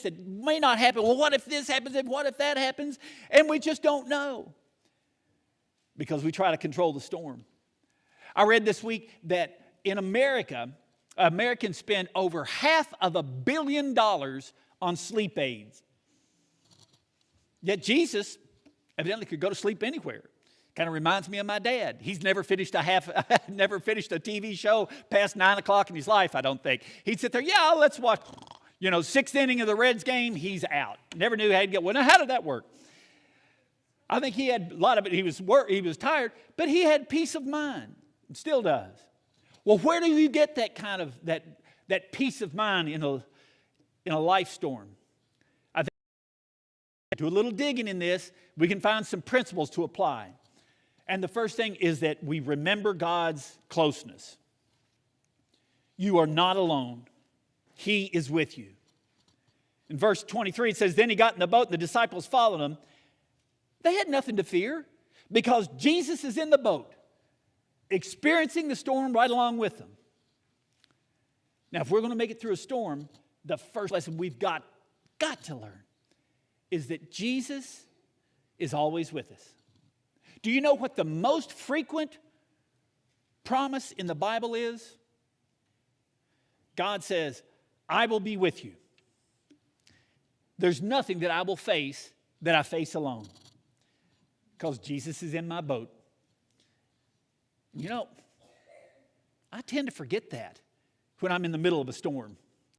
that may not happen. Well, what if this happens and what if that happens? And we just don't know because we try to control the storm. I read this week that in America, Americans spend over $500 million on sleep aids. Yet Jesus evidently could go to sleep anywhere. Kind of reminds me of my dad. He's never finished a TV show past 9 o'clock in his life, I don't think. He'd sit there, yeah, let's watch, sixth inning of the Reds game, he's out. Never knew how he'd get. Well, now how did that work? I think he had a lot of it. He was tired, but he had peace of mind. And still does. Well, where do you get that kind of that peace of mind in a life storm? I think do a little digging in this, we can find some principles to apply. And the first thing is that we remember God's closeness. You are not alone. He is with you. In verse 23, it says, then he got in the boat and the disciples followed him. They had nothing to fear because Jesus is in the boat, experiencing the storm right along with them. Now, if we're going to make it through a storm, the first lesson we've got to learn is that Jesus is always with us. Do you know what the most frequent promise in the Bible is? God says, I will be with you. There's nothing that I will face that I face alone because Jesus is in my boat. I tend to forget that when I'm in the middle of a storm.